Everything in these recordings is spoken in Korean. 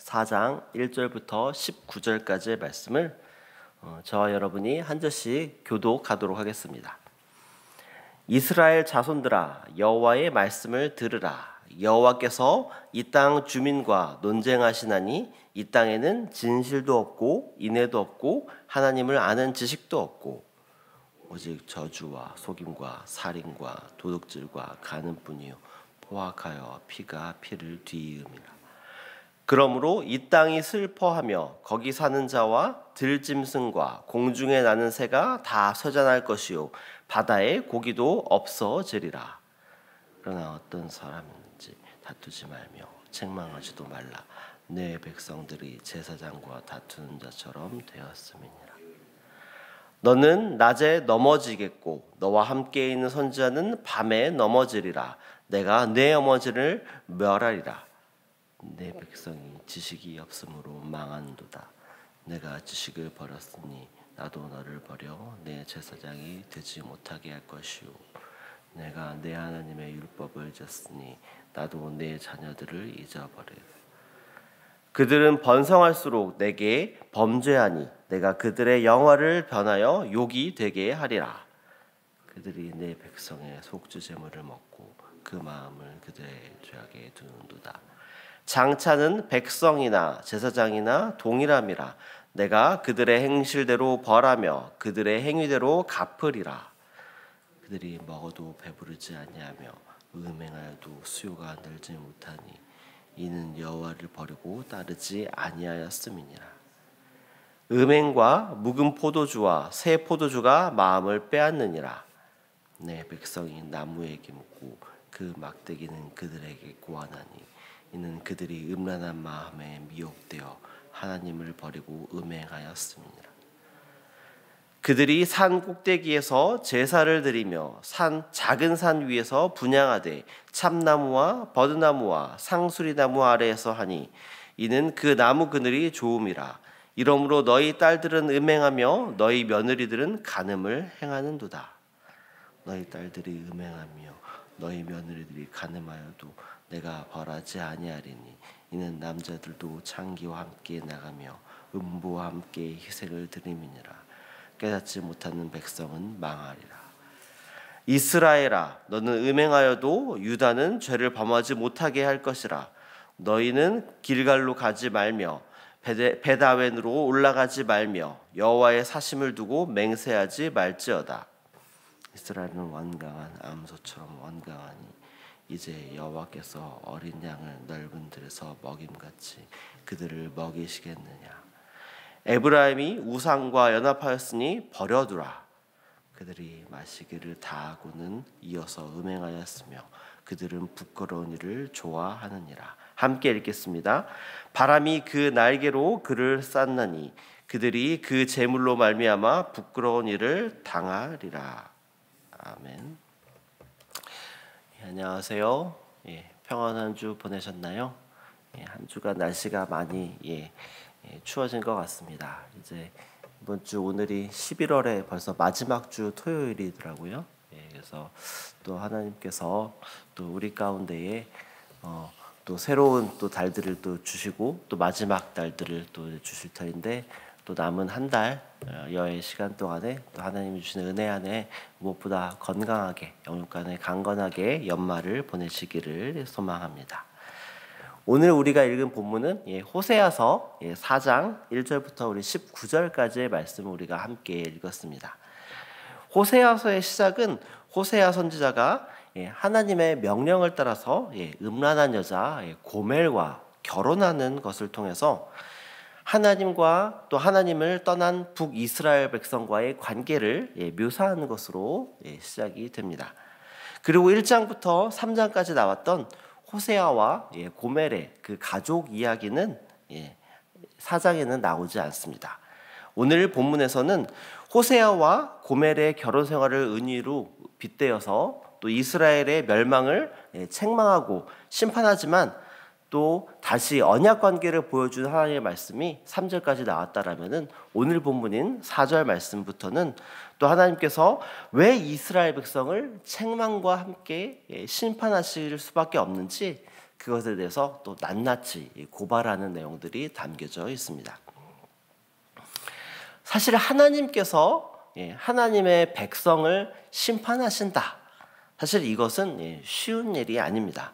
4장 1절부터 19절까지의 말씀을 저와 여러분이 한 절씩 교독하도록 하겠습니다. 이스라엘 자손들아, 여호와의 말씀을 들으라. 여호와께서 이 땅 주민과 논쟁하시나니 이 땅에는 진실도 없고 인애도 없고 하나님을 아는 지식도 없고 오직 저주와 속임과 살인과 도둑질과 간음뿐이요 포악하여 피가 피를 뒤이음이라. 그러므로 이 땅이 슬퍼하며 거기 사는 자와 들짐승과 공중에 나는 새가 다 쇠잔할 것이요 바다의 고기도 없어지리라. 그러나 어떤 사람인지 다투지 말며 책망하지도 말라. 내 백성들이 제사장과 다투는 자처럼 되었음이니라. 너는 낮에 넘어지겠고 너와 함께 있는 선지자는 밤에 넘어지리라. 내가 내 어머니를 멸하리라. 내 백성이 지식이 없으므로 망한도다. 내가 지식을 버렸으니 나도 너를 버려 내 제사장이 되지 못하게 할 것이요 내가 내 하나님의 율법을 잊었으니 나도 내 자녀들을 잊어버리라. 그들은 번성할수록 내게 범죄하니 내가 그들의 영화를 변하여 욕이 되게 하리라. 그들이 내 백성의 속주 제물을 먹고 그 마음을 그들의 죄악에 두는도다. 장차는 백성이나 제사장이나 동일함이라. 내가 그들의 행실대로 벌하며 그들의 행위대로 갚으리라. 그들이 먹어도 배부르지 아니하며 음행하여도 수요가 늘지 못하니 이는 여호와를 버리고 따르지 아니하였음이니라. 음행과 묵은 포도주와 새 포도주가 마음을 빼앗느니라. 내 백성이 나무에게 묻고 그 막대기는 그들에게 고하나니 이는 그들이 음란한 마음에 미혹되어 하나님을 버리고 음행하였음이니라. 그들이 산 꼭대기에서 제사를 드리며 작은 산 위에서 분향하되 참나무와 버드나무와 상수리나무 아래에서 하니 이는 그 나무 그늘이 좋음이라. 이러므로 너희 딸들은 음행하며 너희 며느리들은 간음을 행하는도다. 너희 딸들이 음행하며 너희 며느리들이 간음하여도 내가 벌하지 아니하리니 이는 남자들도 창기와 함께 나가며 음부와 함께 희생을 드림이니라. 깨닫지 못하는 백성은 망하리라. 이스라엘아, 너는 음행하여도 유다는 죄를 범하지 못하게 할 것이라. 너희는 길갈로 가지 말며 베다웬으로 올라가지 말며 여호와의 사심을 두고 맹세하지 말지어다. 이스라엘은 완강한 암소처럼 완강하니 이제 여호와께서 어린 양을 넓은 들에서 먹임같이 그들을 먹이시겠느냐. 에브라임이 우상과 연합하였으니 버려두라. 그들이 마시기를 다하고는 이어서 음행하였으며 그들은 부끄러운 일을 좋아하느니라. 함께 읽겠습니다. 바람이 그 날개로 그를 쌌나니 그들이 그 재물로 말미암아 부끄러운 일을 당하리라. 아멘. 안녕하세요. 평안한 주 보내셨나요? 한 주간 날씨가 많이 추워진 것 같습니다. 이제 이번 주 오늘이 11월의 벌써 마지막 주 토요일이더라고요. 그래서 또 하나님께서 또 우리 가운데에 또 새로운 또 달들을 또 주시고 또 마지막 달들을 또 주실 터인데 또 남은 한 달 여의 시간 동안에 또 하나님이 주시는 은혜 안에 무엇보다 건강하게 영육간에 강건하게 연말을 보내시기를 소망합니다. 오늘 우리가 읽은 본문은 호세아서 4장 1절부터 우리 19절까지의 말씀을 우리가 함께 읽었습니다. 호세아서의 시작은 호세아 선지자가 하나님의 명령을 따라서 음란한 여자 고멜과 결혼하는 것을 통해서 하나님과 또 하나님을 떠난 북이스라엘 백성과의 관계를 묘사하는 것으로 시작이 됩니다. 그리고 1장부터 3장까지 나왔던 호세아와 고멜의 그 가족 이야기는 4장에는 나오지 않습니다. 오늘 본문에서는 호세아와 고멜의 결혼 생활을 은유로 빗대어서 또 이스라엘의 멸망을 책망하고 심판하지만 또 다시 언약 관계를 보여주는 하나님의 말씀이 3절까지 나왔다라면은 오늘 본문인 4절 말씀부터는 또 하나님께서 왜 이스라엘 백성을 책망과 함께 심판하실 수밖에 없는지 그것에 대해서 또 낱낱이 고발하는 내용들이 담겨져 있습니다. 사실 하나님께서 하나님의 백성을 심판하신다. 사실 이것은 쉬운 일이 아닙니다.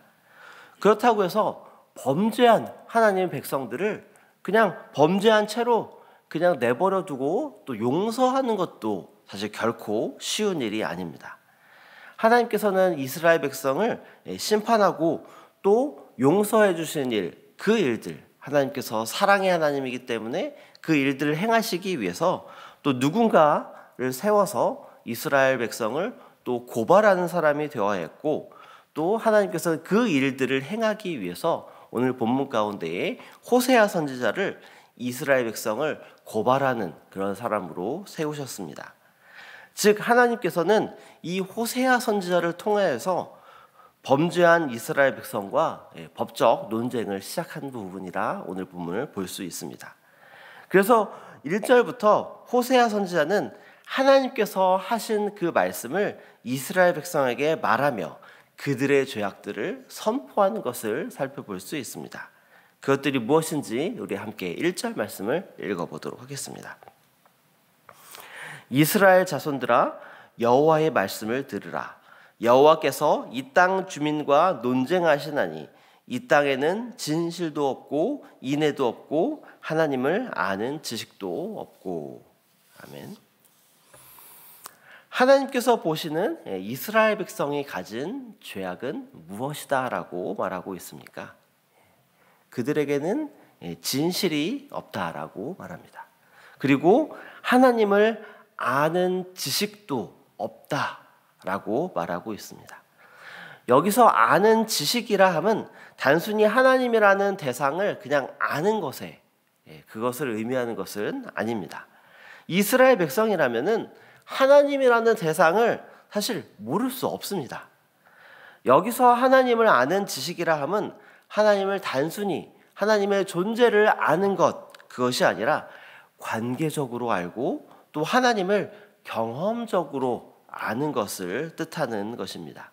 그렇다고 해서 범죄한 하나님의 백성들을 그냥 범죄한 채로 그냥 내버려 두고 또 용서하는 것도 사실 결코 쉬운 일이 아닙니다. 하나님께서는 이스라엘 백성을 심판하고 또 용서해 주시는 일, 그 일들, 하나님께서 사랑의 하나님이기 때문에 그 일들을 행하시기 위해서 또 누군가를 세워서 이스라엘 백성을 또 고발하는 사람이 되어야 했고, 또 하나님께서 그 일들을 행하기 위해서 오늘 본문 가운데에 호세아 선지자를 이스라엘 백성을 고발하는 그런 사람으로 세우셨습니다. 즉 하나님께서는 이 호세아 선지자를 통해서 범죄한 이스라엘 백성과 법적 논쟁을 시작한 부분이라 오늘 본문을 볼 수 있습니다. 그래서 1절부터 호세아 선지자는 하나님께서 하신 그 말씀을 이스라엘 백성에게 말하며 그들의 죄악들을 선포하는 것을 살펴볼 수 있습니다. 그것들이 무엇인지 우리 함께 1절 말씀을 읽어보도록 하겠습니다. 이스라엘 자손들아 여호와의 말씀을 들으라. 여호와께서 이 땅 주민과 논쟁하시나니 이 땅에는 진실도 없고 인애도 없고 하나님을 아는 지식도 없고. 아멘. 하나님께서 보시는 이스라엘 백성이 가진 죄악은 무엇이다 라고 말하고 있습니까? 그들에게는 진실이 없다라고 말합니다. 그리고 하나님을 아는 지식도 없다라고 말하고 있습니다. 여기서 아는 지식이라 함은 단순히 하나님이라는 대상을 그냥 아는 것에 그것을 의미하는 것은 아닙니다. 이스라엘 백성이라면은 하나님이라는 대상을 사실 모를 수 없습니다. 여기서 하나님을 아는 지식이라 함은 하나님을 단순히 하나님의 존재를 아는 것, 그것이 아니라 관계적으로 알고 또 하나님을 경험적으로 아는 것을 뜻하는 것입니다.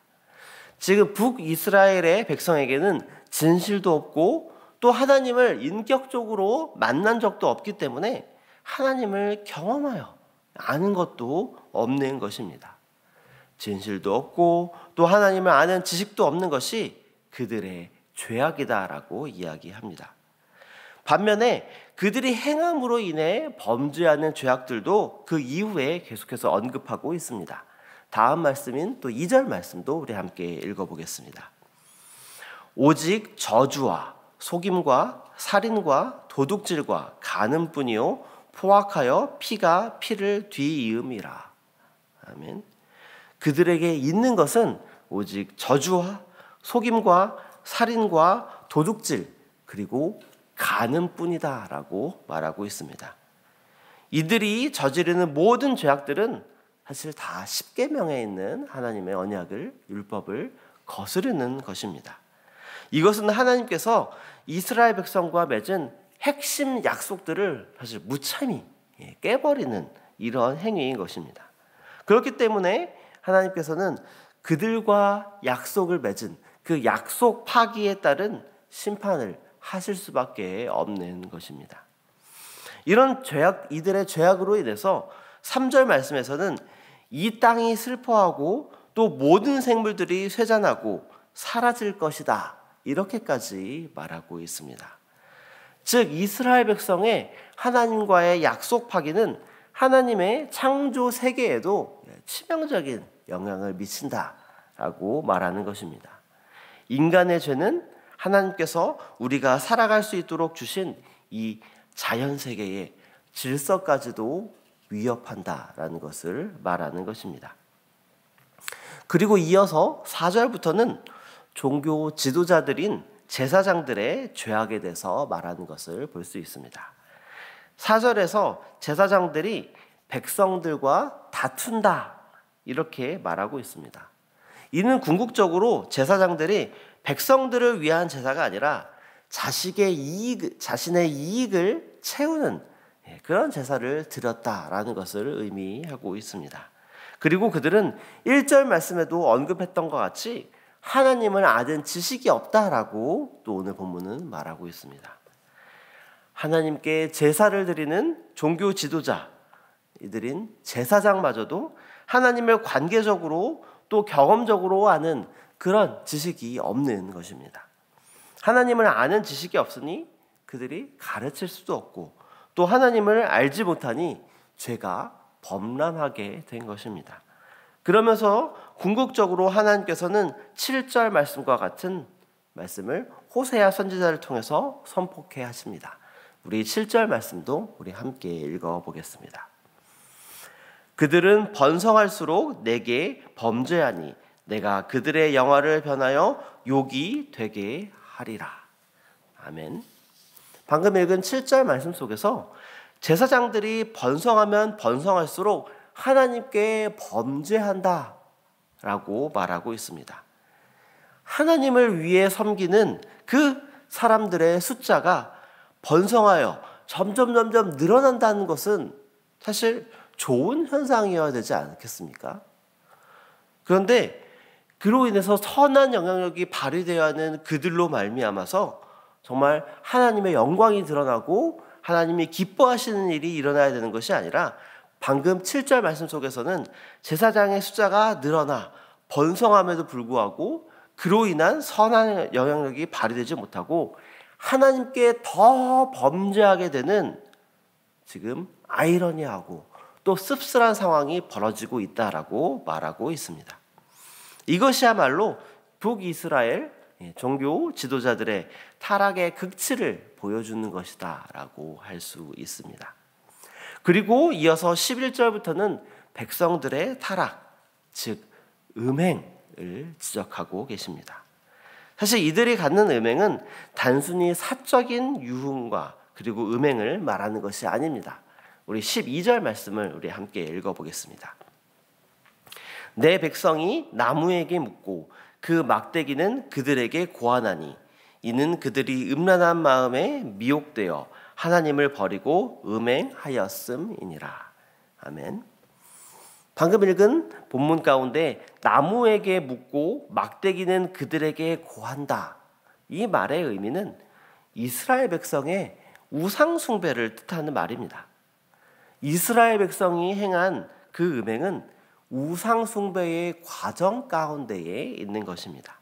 지금 북이스라엘의 백성에게는 진실도 없고 또 하나님을 인격적으로 만난 적도 없기 때문에 하나님을 경험하여 아는 것도 없는 것입니다. 진실도 없고 또 하나님을 아는 지식도 없는 것이 그들의 죄악이다라고 이야기합니다. 반면에 그들이 행함으로 인해 범죄하는 죄악들도 그 이후에 계속해서 언급하고 있습니다. 다음 말씀인 또 2절 말씀도 우리 함께 읽어보겠습니다. 오직 저주와 속임과 살인과 도둑질과 간음뿐이요 포악하여 피가 피를 뒤이음이라. 아멘. 그들에게 있는 것은 오직 저주와 속임과 살인과 도둑질 그리고 간음뿐이다 라고 말하고 있습니다. 이들이 저지르는 모든 죄악들은 사실 다 십계명에 있는 하나님의 언약을, 율법을 거스르는 것입니다. 이것은 하나님께서 이스라엘 백성과 맺은 핵심 약속들을 사실 무참히 깨버리는 이런 행위인 것입니다. 그렇기 때문에 하나님께서는 그들과 약속을 맺은 그 약속 파기에 따른 심판을 하실 수밖에 없는 것입니다. 이런 죄악, 이들의 죄악으로 인해서 3절 말씀에서는 이 땅이 슬퍼하고 또 모든 생물들이 쇠잔하고 사라질 것이다. 이렇게까지 말하고 있습니다. 즉 이스라엘 백성의 하나님과의 약속 파기는 하나님의 창조 세계에도 치명적인 영향을 미친다라고 말하는 것입니다. 인간의 죄는 하나님께서 우리가 살아갈 수 있도록 주신 이 자연 세계의 질서까지도 위협한다라는 것을 말하는 것입니다. 그리고 이어서 4절부터는 종교 지도자들인 제사장들의 죄악에 대해서 말하는 것을 볼 수 있습니다. 4절에서 제사장들이 백성들과 다툰다 이렇게 말하고 있습니다. 이는 궁극적으로 제사장들이 백성들을 위한 제사가 아니라 자신의 이익을 채우는 그런 제사를 드렸다라는 것을 의미하고 있습니다. 그리고 그들은 1절 말씀에도 언급했던 것 같이 하나님을 아는 지식이 없다라고 또 오늘 본문은 말하고 있습니다. 하나님께 제사를 드리는 종교 지도자, 이들인 제사장마저도 하나님을 관계적으로 또 경험적으로 아는 그런 지식이 없는 것입니다. 하나님을 아는 지식이 없으니 그들이 가르칠 수도 없고 또 하나님을 알지 못하니 죄가 범람하게 된 것입니다. 그러면서 궁극적으로 하나님께서는 7절 말씀과 같은 말씀을 호세아 선지자를 통해서 선포케 하십니다. 우리 7절 말씀도 우리 함께 읽어보겠습니다. 그들은 번성할수록 내게 범죄하니 내가 그들의 영화를 변하여 욕이 되게 하리라. 아멘. 방금 읽은 7절 말씀 속에서 제사장들이 번성하면 번성할수록 하나님께 범죄한다 라고 말하고 있습니다. 하나님을 위해 섬기는 그 사람들의 숫자가 번성하여 점점 늘어난다는 것은 사실 좋은 현상이어야 되지 않겠습니까? 그런데 그로 인해서 선한 영향력이 발휘되어야 하는 그들로 말미암아서 정말 하나님의 영광이 드러나고 하나님이 기뻐하시는 일이 일어나야 되는 것이 아니라 방금 7절 말씀 속에서는 제사장의 숫자가 늘어나 번성함에도 불구하고 그로 인한 선한 영향력이 발휘되지 못하고 하나님께 더 범죄하게 되는 지금 아이러니하고 또 씁쓸한 상황이 벌어지고 있다라고 말하고 있습니다. 이것이야말로 북이스라엘 종교 지도자들의 타락의 극치를 보여주는 것이다 라고 할 수 있습니다. 그리고 이어서 11절부터는 백성들의 타락, 즉 음행을 지적하고 계십니다. 사실 이들이 갖는 음행은 단순히 사적인 유흥과 그리고 음행을 말하는 것이 아닙니다. 우리 12절 말씀을 우리 함께 읽어보겠습니다. 내 백성이 나무에게 묻고 그 막대기는 그들에게 고하나니 이는 그들이 음란한 마음에 미혹되어 하나님을 버리고 음행하였음이니라. 아멘. 방금 읽은 본문 가운데 나무에게 묻고 막대기는 그들에게 고한다. 이 말의 의미는 이스라엘 백성의 우상 숭배를 뜻하는 말입니다. 이스라엘 백성이 행한 그 음행은 우상 숭배의 과정 가운데에 있는 것입니다.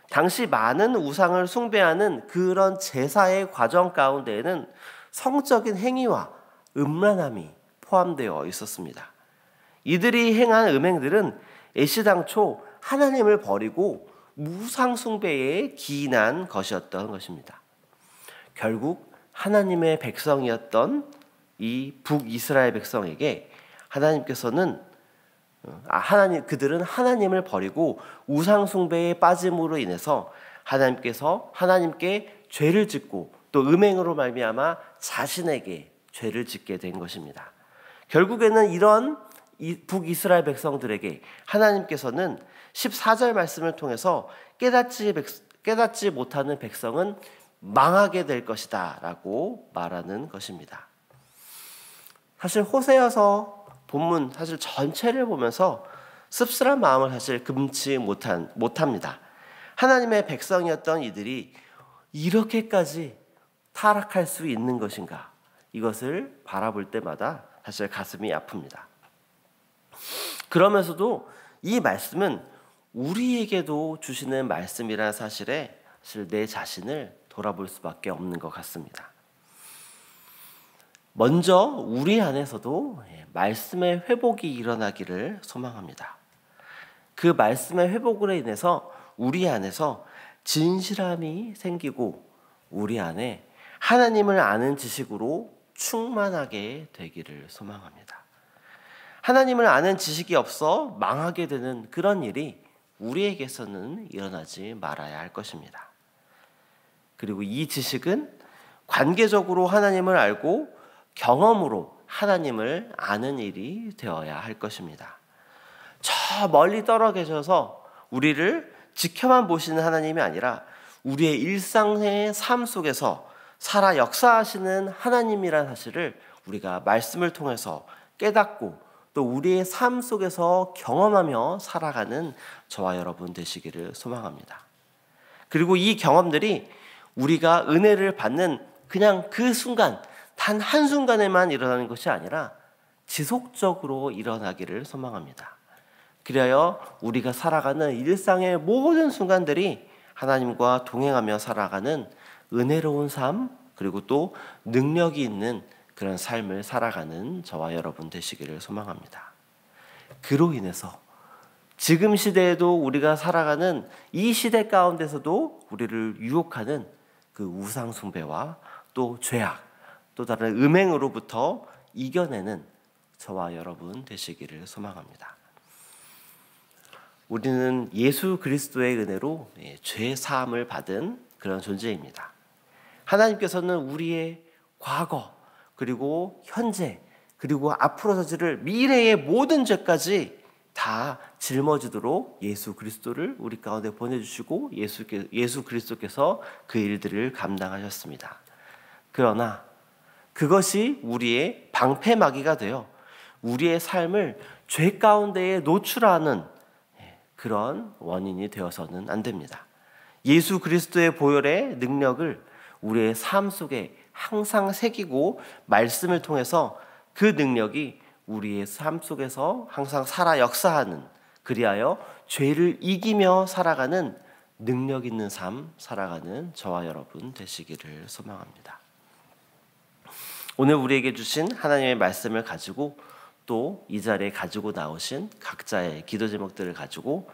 당시 많은 우상을 숭배하는 그런 제사의 과정 가운데에는 성적인 행위와 음란함이 포함되어 있었습니다. 이들이 행한 음행들은 애시당초 하나님을 버리고 우상 숭배에 기인한 것이었던 것입니다. 결국 하나님의 백성이었던 이 북이스라엘 백성에게 하나님께서는 그들은 하나님을 버리고 우상 숭배에 빠짐으로 인해서 하나님께서 하나님께 죄를 짓고 또 음행으로 말미암아 자신에게 죄를 짓게 된 것입니다. 결국에는 이런 북이스라엘 백성들에게 하나님께서는 14절 말씀을 통해서 깨닫지 못하는 백성은 망하게 될 것이다 라고 말하는 것입니다. 사실 호세아서 본문 사실 전체를 보면서 씁쓸한 마음을 사실 금치 못합니다. 하나님의 백성이었던 이들이 이렇게까지 타락할 수 있는 것인가? 이것을 바라볼 때마다 사실 가슴이 아픕니다. 그러면서도 이 말씀은 우리에게도 주시는 말씀이라는 사실에 사실 내 자신을 돌아볼 수밖에 없는 것 같습니다. 먼저 우리 안에서도 말씀의 회복이 일어나기를 소망합니다. 그 말씀의 회복으로 인해서 우리 안에서 진실함이 생기고 우리 안에 하나님을 아는 지식으로 충만하게 되기를 소망합니다. 하나님을 아는 지식이 없어 망하게 되는 그런 일이 우리에게서는 일어나지 말아야 할 것입니다. 그리고 이 지식은 관계적으로 하나님을 알고 경험으로 하나님을 아는 일이 되어야 할 것입니다. 저 멀리 떨어 계셔서 우리를 지켜만 보시는 하나님이 아니라 우리의 일상의 삶 속에서 살아 역사하시는 하나님이라는 사실을 우리가 말씀을 통해서 깨닫고 또 우리의 삶 속에서 경험하며 살아가는 저와 여러분 되시기를 소망합니다. 그리고 이 경험들이 우리가 은혜를 받는 그냥 그 순간, 단 한순간에만 일어나는 것이 아니라 지속적으로 일어나기를 소망합니다. 그리하여 우리가 살아가는 일상의 모든 순간들이 하나님과 동행하며 살아가는 은혜로운 삶, 그리고 또 능력이 있는 그런 삶을 살아가는 저와 여러분 되시기를 소망합니다. 그로 인해서 지금 시대에도 우리가 살아가는 이 시대 가운데서도 우리를 유혹하는 그 우상 숭배와 또 죄악, 또 다른 음행으로부터 이겨내는 저와 여러분 되시기를 소망합니다. 우리는 예수 그리스도의 은혜로 죄 사함을 받은 그런 존재입니다. 하나님께서는 우리의 과거, 그리고 현재, 그리고 앞으로 저지를 미래의 모든 죄까지 다 짊어지도록 예수 그리스도를 우리 가운데 보내주시고 예수 그리스도께서 그 일들을 감당하셨습니다. 그러나 그것이 우리의 방패막이가 되어 우리의 삶을 죄 가운데에 노출하는 그런 원인이 되어서는 안 됩니다. 예수 그리스도의 보혈의 능력을 우리의 삶 속에 항상 새기고 말씀을 통해서 그 능력이 우리의 삶 속에서 항상 살아 역사하는, 그리하여 죄를 이기며 살아가는 능력 있는 삶 살아가는 저와 여러분 되시기를 소망합니다. 오늘 우리에게 주신 하나님의 말씀을 가지고 또 이 자리에 가지고 나오신 각자의 기도 제목들을 가지고